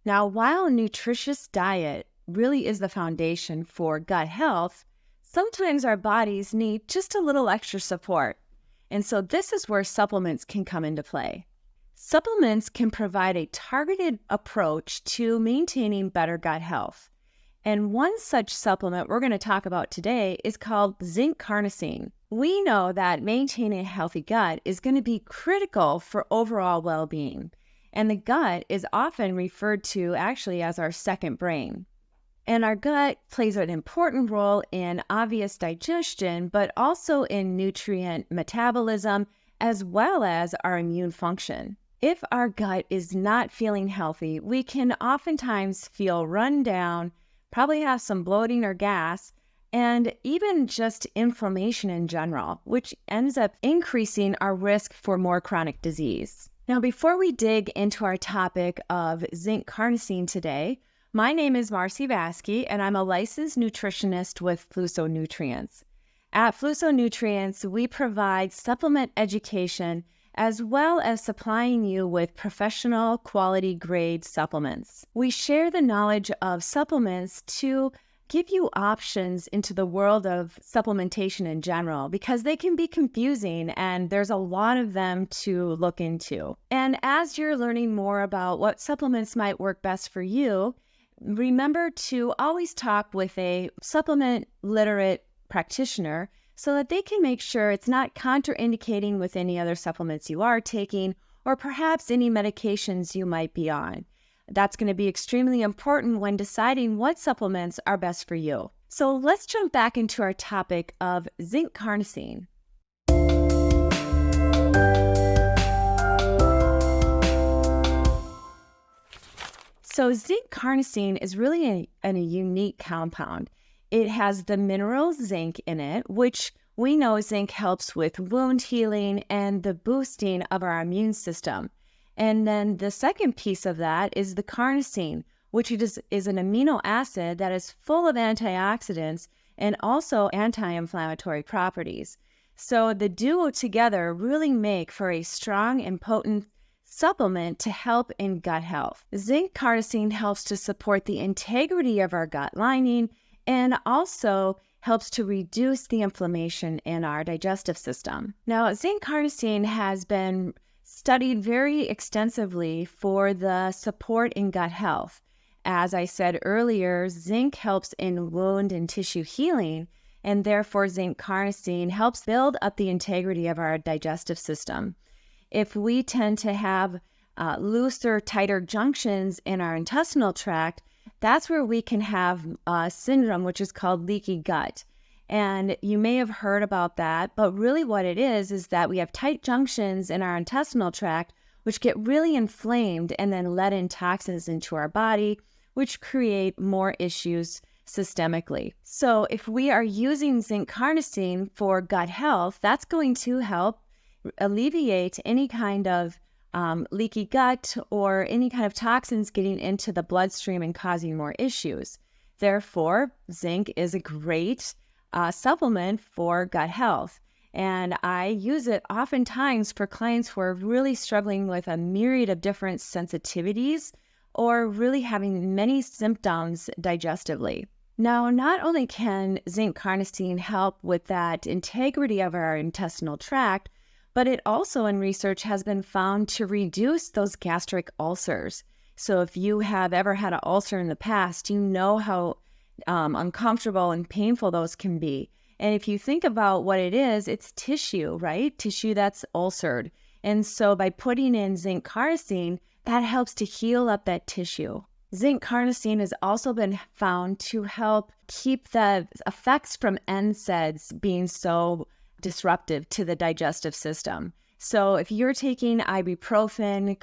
Now, while a nutritious diet really is the foundation for gut health, sometimes our bodies need just a little extra support. And so this is where supplements can come into play. Supplements can provide a targeted approach to maintaining better gut health. And one such supplement we're going to talk about today is called Zinc Carnosine. We know that maintaining a healthy gut is going to be critical for overall well-being. And the gut is often referred to actually as our second brain. And our gut plays an important role in obvious digestion, but also in nutrient metabolism, as well as our immune function. If our gut is not feeling healthy, we can oftentimes feel run down, probably have some bloating or gas, and even just inflammation in general, which ends up increasing our risk for more chronic disease. Now, before we dig into our topic of zinc carnosine today, my name is Marcy Vasky, and I'm a licensed nutritionist with Fluso Nutrients. At Fluso Nutrients, we provide supplement education as well as supplying you with professional quality grade supplements. We share the knowledge of supplements to give you options into the world of supplementation in general because they can be confusing and there's a lot of them to look into. And as you're learning more about what supplements might work best for you, remember to always talk with a supplement literate practitioner so that they can make sure it's not contraindicating with any other supplements you are taking or perhaps any medications you might be on. That's going to be extremely important when deciding what supplements are best for you. So let's jump back into our topic of zinc carnosine. So zinc carnosine is really a unique compound. It has the mineral zinc in it, which we know zinc helps with wound healing and the boosting of our immune system. And then the second piece of that is the carnosine, which is an amino acid that is full of antioxidants and also anti-inflammatory properties. So the duo together really make for a strong and potent supplement to help in gut health. Zinc carnosine helps to support the integrity of our gut lining and also helps to reduce the inflammation in our digestive system. Now, zinc carnosine has been studied very extensively for the support in gut health. As I said earlier, zinc helps in wound and tissue healing, and therefore zinc carnosine helps build up the integrity of our digestive system. If we tend to have looser, tighter junctions in our intestinal tract, that's where we can have a syndrome, which is called leaky gut. And you may have heard about that, but really what it is that we have tight junctions in our intestinal tract, which get really inflamed and then let in toxins into our body, which create more issues systemically. So if we are using zinc carnosine for gut health, that's going to help alleviate any kind of leaky gut or any kind of toxins getting into the bloodstream and causing more issues. Therefore, zinc is a great supplement for gut health. And I use it oftentimes for clients who are really struggling with a myriad of different sensitivities or really having many symptoms digestively. Now, not only can zinc carnosine help with that integrity of our intestinal tract, but it also in research has been found to reduce those gastric ulcers. So if you have ever had an ulcer in the past, you know how uncomfortable and painful those can be. And if you think about what it is, it's tissue, right? Tissue that's ulcered. And so by putting in zinc carnosine, that helps to heal up that tissue. Zinc carnosine has also been found to help keep the effects from NSAIDs being so disruptive to the digestive system. So if you're taking ibuprofen,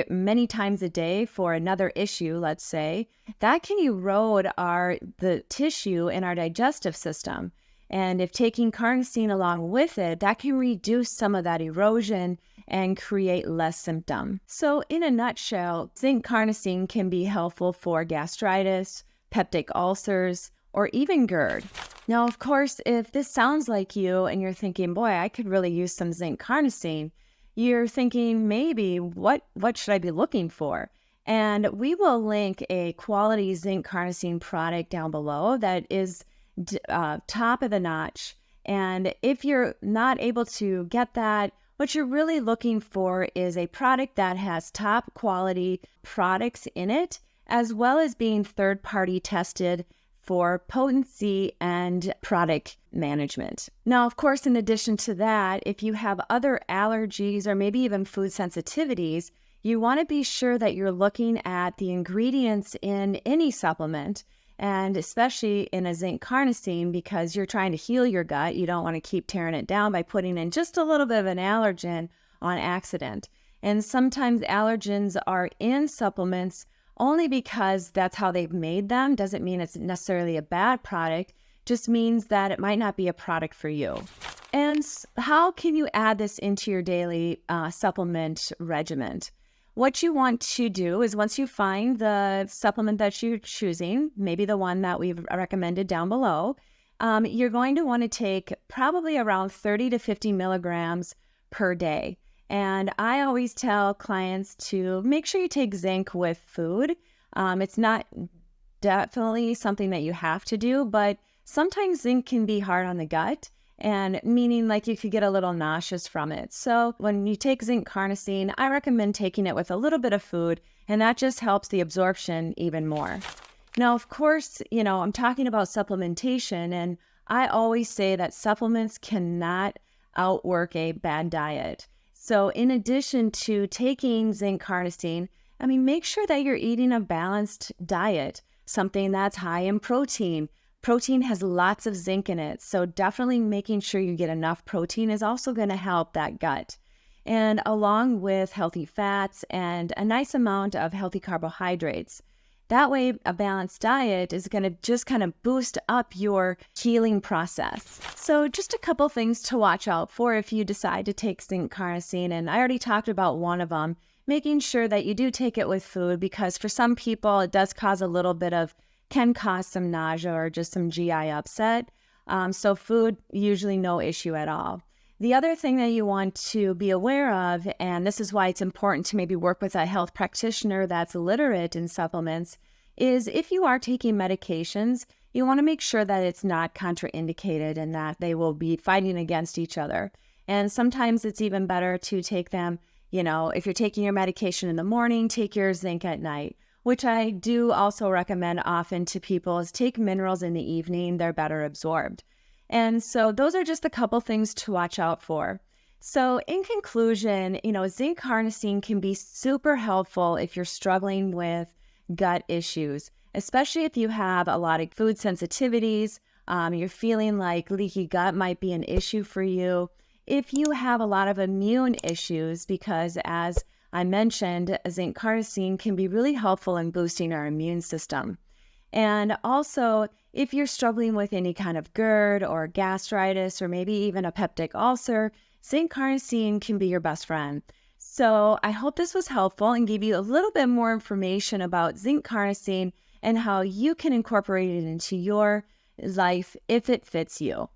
many times a day for another issue, let's say, that can erode the tissue in our digestive system. And if taking carnosine along with it, that can reduce some of that erosion and create less symptom. So in a nutshell, zinc carnosine can be helpful for gastritis, peptic ulcers, or even GERD. Now, of course, if this sounds like you and you're thinking, boy, I could really use some zinc carnosine, you're thinking maybe, what should I be looking for? And we will link a quality zinc carnosine product down below that is top of the notch. And if you're not able to get that, what you're really looking for is a product that has top quality products in it, as well as being third-party tested for potency and product management. Now, of course, in addition to that, if you have other allergies or maybe even food sensitivities, you want to be sure that you're looking at the ingredients in any supplement, and especially in a zinc carnosine, because you're trying to heal your gut. You don't want to keep tearing it down by putting in just a little bit of an allergen on accident. And sometimes allergens are in supplements only because that's how they've made them. Doesn't mean it's necessarily a bad product, just means that it might not be a product for you. And how can you add this into your daily supplement regimen? What you want to do is, once you find the supplement that you're choosing, maybe the one that we've recommended down below, you're going to want to take probably around 30 to 50 milligrams per day. And I always tell clients to make sure you take zinc with food. It's not definitely something that you have to do, but sometimes zinc can be hard on the gut, and meaning like you could get a little nauseous from it. So when you take zinc carnosine, I recommend taking it with a little bit of food, and that just helps the absorption even more. Now, of course, I'm talking about supplementation, and I always say that supplements cannot outwork a bad diet. So in addition to taking zinc carnosine, make sure that you're eating a balanced diet, something that's high in protein. Protein has lots of zinc in it, so definitely making sure you get enough protein is also going to help that gut. And along with healthy fats and a nice amount of healthy carbohydrates. That way, a balanced diet is going to just kind of boost up your healing process. So just a couple things to watch out for if you decide to take zinc carnosine. And I already talked about one of them, making sure that you do take it with food, because for some people, it does cause a little bit of, can cause some nausea or just some GI upset. So food, usually no issue at all. The other thing that you want to be aware of, and this is why it's important to maybe work with a health practitioner that's literate in supplements, is if you are taking medications, you want to make sure that it's not contraindicated and that they will be fighting against each other. And sometimes it's even better to take them, if you're taking your medication in the morning, take your zinc at night, which I do also recommend often to people, is take minerals in the evening. They're better absorbed. And so those are just a couple things to watch out for. So in conclusion, zinc carnosine can be super helpful if you're struggling with gut issues, especially if you have a lot of food sensitivities, you're feeling like leaky gut might be an issue for you. If you have a lot of immune issues, because as I mentioned, zinc carnosine can be really helpful in boosting our immune system. And also, if you're struggling with any kind of GERD or gastritis or maybe even a peptic ulcer, zinc carnosine can be your best friend. So I hope this was helpful and gave you a little bit more information about zinc carnosine and how you can incorporate it into your life if it fits you.